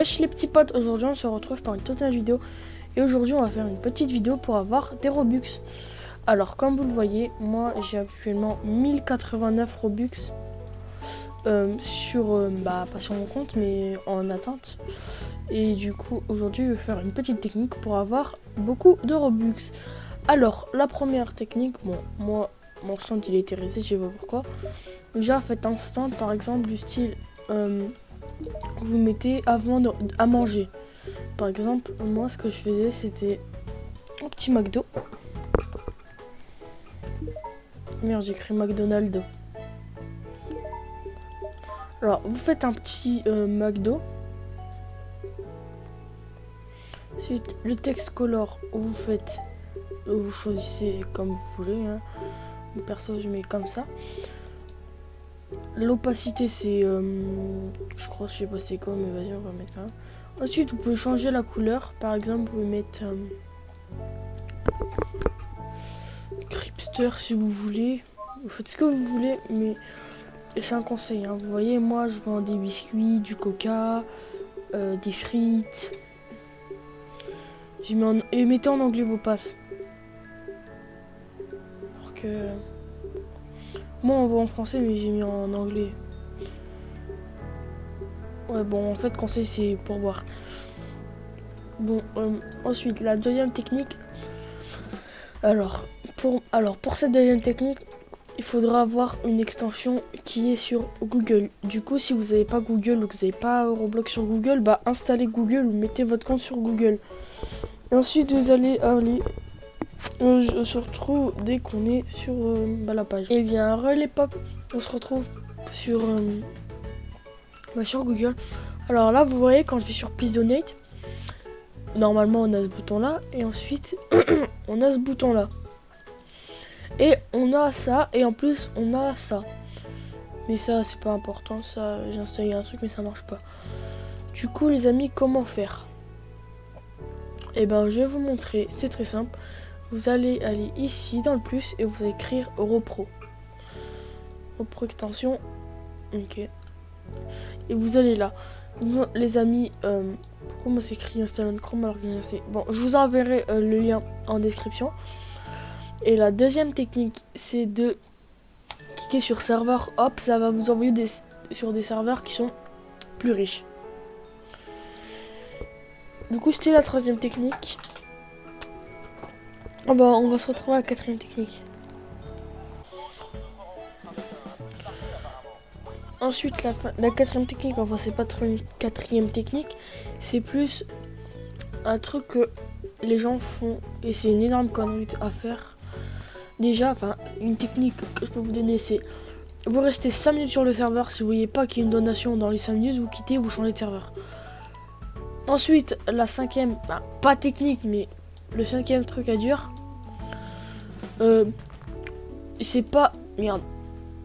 Wesh les petits potes, aujourd'hui on se retrouve pour une toute nouvelle vidéo. Et aujourd'hui on va faire une petite vidéo pour avoir des Robux. Alors comme vous le voyez, moi j'ai actuellement 1089 Robux pas sur mon compte mais en attente. Et du coup aujourd'hui je vais faire une petite technique pour avoir beaucoup de Robux. Alors la première technique, bon moi mon stand il est intéressé, je sais pas pourquoi. Déjà faites un stand par exemple du style vous mettez avant à manger. Par exemple, moi ce que je faisais c'était un petit McDo. Merde, j'ai écrit McDonald's. Alors, vous faites un petit McDo. Ensuite, le texte color, vous choisissez comme vous voulez. Hein. Perso, je mets comme ça. L'opacité, c'est, je crois, je sais pas c'est quoi, mais vas-y, on va mettre ça. Ensuite, vous pouvez changer la couleur. Par exemple, vous pouvez mettre Cripster si vous voulez. Vous faites ce que vous voulez, mais c'est un conseil. Hein. Vous voyez, moi, je vends des biscuits, du coca, des frites. Et mettez en anglais vos passes. Pour que... Moi, on voit en français, mais j'ai mis en anglais. Ouais, bon, en fait, conseil, c'est pour boire. Bon, ensuite, la deuxième technique. Alors, pour cette deuxième technique, il faudra avoir une extension qui est sur Google. Du coup, si vous n'avez pas Google ou que vous n'avez pas Roblox sur Google, bah installez Google ou mettez votre compte sur Google. Et ensuite, vous allez aller... je se retrouve dès qu'on est sur la page. Et bien, relais pop, on se retrouve sur, sur Google. Alors là, vous voyez, quand je vais sur Please Donate, normalement, on a ce bouton-là. Et ensuite, on a ce bouton-là. Et on a ça. Et en plus, on a ça. Mais ça, c'est pas important. Ça, j'ai installé un truc, mais ça marche pas. Du coup, les amis, comment faire? Et ben, je vais vous montrer. C'est très simple. Vous allez aller ici dans le plus et vous allez écrire Europro. Europro extension. Ok. Et vous allez là. Vous, les amis, pourquoi moi c'est écrit Install Chrome alors que c'est... Bon, je vous enverrai le lien en description. Et la deuxième technique, c'est de cliquer sur serveur. Hop, ça va vous envoyer sur des serveurs qui sont plus riches. Du coup, c'était la troisième technique. On va se retrouver à la quatrième technique. Ensuite, la quatrième technique, enfin c'est pas trop une quatrième technique, c'est plus un truc que les gens font et c'est une énorme connerie à faire. Déjà, enfin une technique que je peux vous donner, c'est vous restez 5 minutes sur le serveur, si vous voyez pas qu'il y a une donation dans les 5 minutes, vous quittez, vous changez de serveur. Ensuite, la cinquième, pas technique, mais le cinquième truc à dire, c'est pas... Merde.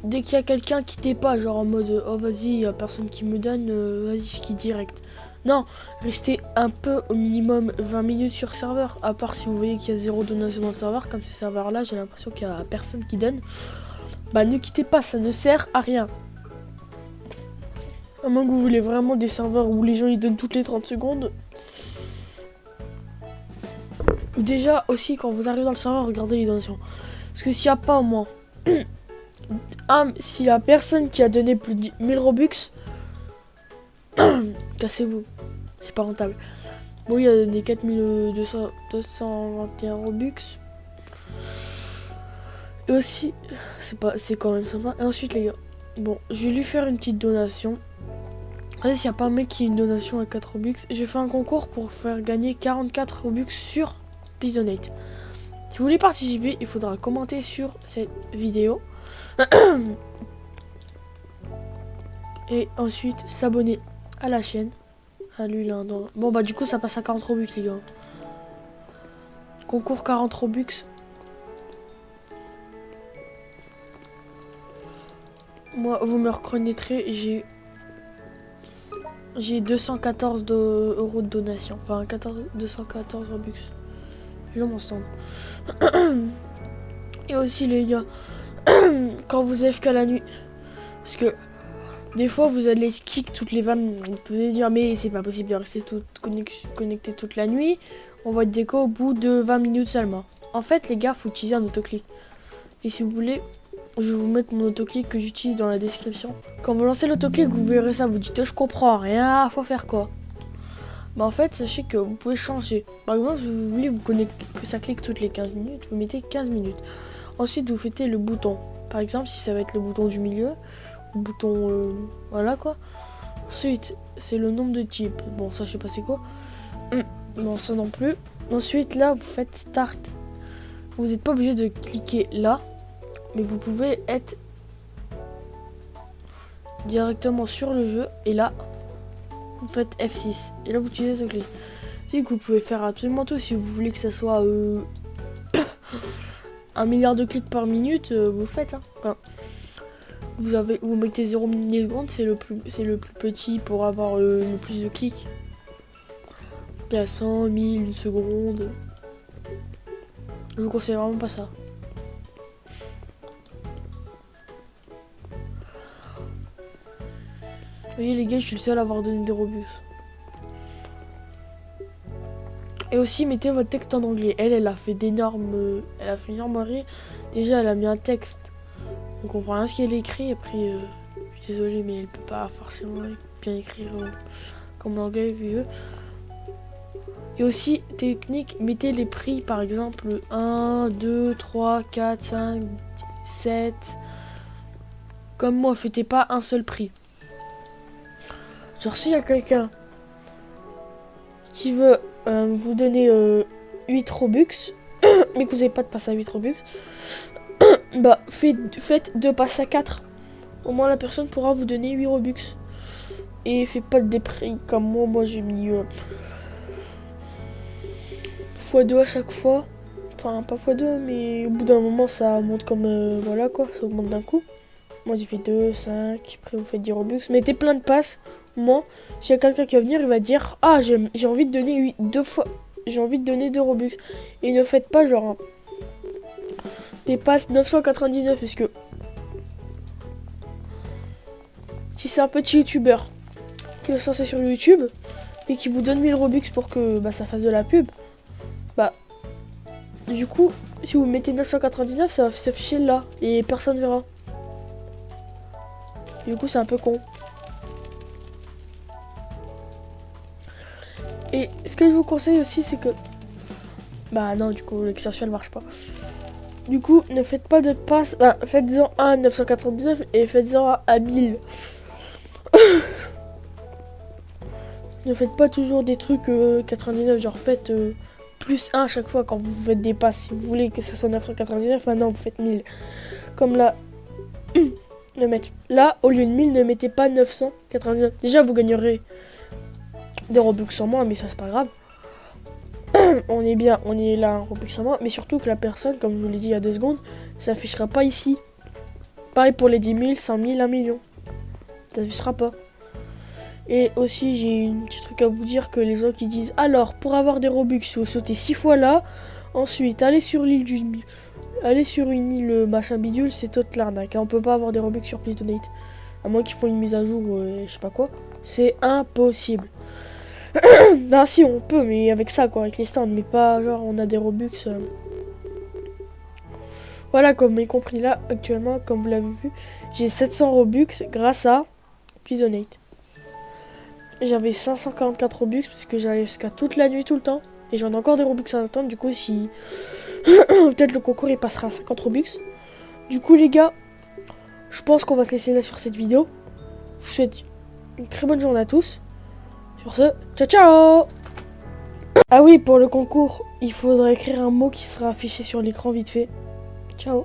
Dès qu'il y a quelqu'un, quittez pas, genre en mode oh vas-y, il y a personne qui me donne, vas-y, je quitte direct. Non, restez un peu au minimum 20 minutes sur serveur, à part si vous voyez qu'il y a 0 donation dans le serveur, comme ce serveur là, j'ai l'impression qu'il y a personne qui donne. Bah ne quittez pas, ça ne sert à rien. À moins que vous voulez vraiment des serveurs où les gens ils donnent toutes les 30 secondes. Déjà aussi quand vous arrivez dans le serveur, regardez les donations. Parce que s'il n'y a pas au moins... s'il y a personne qui a donné plus de 1000 Robux, cassez-vous. C'est pas rentable. Bon, il y a donné 4221 Robux. Et aussi, c'est quand même sympa. Et ensuite, les gars, bon, je vais lui faire une petite donation. S'il n'y a pas un mec qui a une donation à 4 Robux, je fais un concours pour faire gagner 44 Robux sur Please Donate. Si vous voulez participer, il faudra commenter sur cette vidéo. Et ensuite s'abonner à la chaîne. Ah lui là dans... Bon bah du coup ça passe à 40 Robux les gars. Concours 40 Robux. Moi vous me reconnaîtrez, j'ai 214 euros de donation. Enfin 214 Robux. Et là mon stand. Et aussi les gars, quand vous AFK la nuit, parce que Des fois, vous allez kick toutes les 20 minutes. Vous allez dire, mais c'est pas possible de rester connecté toute la nuit. On va être déco au bout de 20 minutes seulement. En fait, les gars, faut utiliser un autoclic. Et si vous voulez, je vais vous mettre mon autoclic que j'utilise dans la description. Quand vous lancez l'autoclic, vous verrez ça. Vous dites, je comprends rien, faut faire quoi? Bah en fait, sachez que vous pouvez changer. Par exemple, si vous voulez que ça clique toutes les 15 minutes, vous mettez 15 minutes. Ensuite, vous faites le bouton. Par exemple, si ça va être le bouton du milieu, le bouton... voilà quoi. Ensuite, c'est le nombre de types. Bon, ça, je sais pas c'est quoi. Non, ça non plus. Ensuite, là, vous faites Start. Vous n'êtes pas obligé de cliquer là. Mais vous pouvez être directement sur le jeu. Et là... vous faites F6 et là vous utilisez le clic. Et que vous pouvez faire absolument tout. Si vous voulez que ça soit 1 milliard de clics par minute, vous le faites. Hein. Enfin, vous mettez 0 millisecondes, c'est le plus petit pour avoir le plus de clics. Il y a 100, 1000, 1 seconde. Je vous conseille vraiment pas ça. Vous voyez les gars, je suis le seul à avoir donné des Robux. Et aussi, mettez votre texte en anglais. Elle a fait d'énormes... elle a fait énormément. Déjà, elle a mis un texte. On comprend rien ce qu'elle écrit. Après, je suis désolée, mais elle peut pas forcément bien écrire comme en anglais, vieux. Et aussi, technique, mettez les prix, par exemple, 1, 2, 3, 4, 5, 7. Comme moi, faites pas un seul prix. Genre s'il y a quelqu'un qui veut vous donner 8 Robux, mais que vous n'avez pas de passe à 8 Robux, bah faites 2 passes à 4. Au moins la personne pourra vous donner 8 Robux. Et faites pas des prix comme moi j'ai mis x2 à chaque fois. Enfin pas x2 mais au bout d'un moment ça monte comme voilà quoi, ça augmente d'un coup. Moi j'ai fait 2, 5, après vous faites 10 Robux. Mettez plein de passes. Moi, s'il y a quelqu'un qui va venir, il va dire ah j'ai envie de donner 2 fois. J'ai envie de donner 2 Robux. Et ne faites pas genre des passes 999 parce que si c'est un petit youtubeur qui est censé sur YouTube et qui vous donne 1000 Robux pour que ça fasse de la pub, bah du coup si vous mettez 999 ça va s'afficher là et personne verra. Du coup c'est un peu con. Et ce que je vous conseille aussi c'est que bah non du coup l'extension elle marche pas. Du coup ne faites pas de passe, faites-en un à 999 et faites-en à 1000. Ne faites pas toujours des trucs 99, genre faites plus 1 à chaque fois quand vous faites des passes. Si vous voulez que ça soit 999, maintenant vous faites 1000. Comme là, là au lieu de 1000, ne mettez pas 999. Déjà vous gagnerez des Robux en moins, mais ça c'est pas grave. On est bien, on est là un Robux en moins, mais surtout que la personne, comme je vous l'ai dit il y a 2 secondes, ça affichera pas ici. Pareil pour les 10 000, 100 000, 1 million. Ça affichera pas. Et aussi j'ai un petit truc à vous dire que les gens qui disent alors pour avoir des Robux il faut sauter 6 fois là, ensuite aller sur l'île aller sur une île machin bidule, c'est toute l'arnaque. On peut pas avoir des Robux sur Please Donate. À moins qu'ils font une mise à jour je sais pas quoi. C'est impossible. Ben si on peut mais avec ça quoi, avec les stands, mais pas genre on a des Robux. Voilà comme vous m'avez compris là actuellement comme vous l'avez vu, j'ai 700 Robux grâce à Please Donate. J'avais 544 Robux parce que j'allais jusqu'à toute la nuit tout le temps. Et j'en ai encore des Robux à attendre. Du coup si peut-être le concours il passera à 50 Robux. Du coup les gars, je pense qu'on va se laisser là sur cette vidéo. Je vous souhaite une très bonne journée à tous. Sur ce, ciao ciao. Ah oui, pour le concours, il faudra écrire un mot qui sera affiché sur l'écran vite fait. Ciao.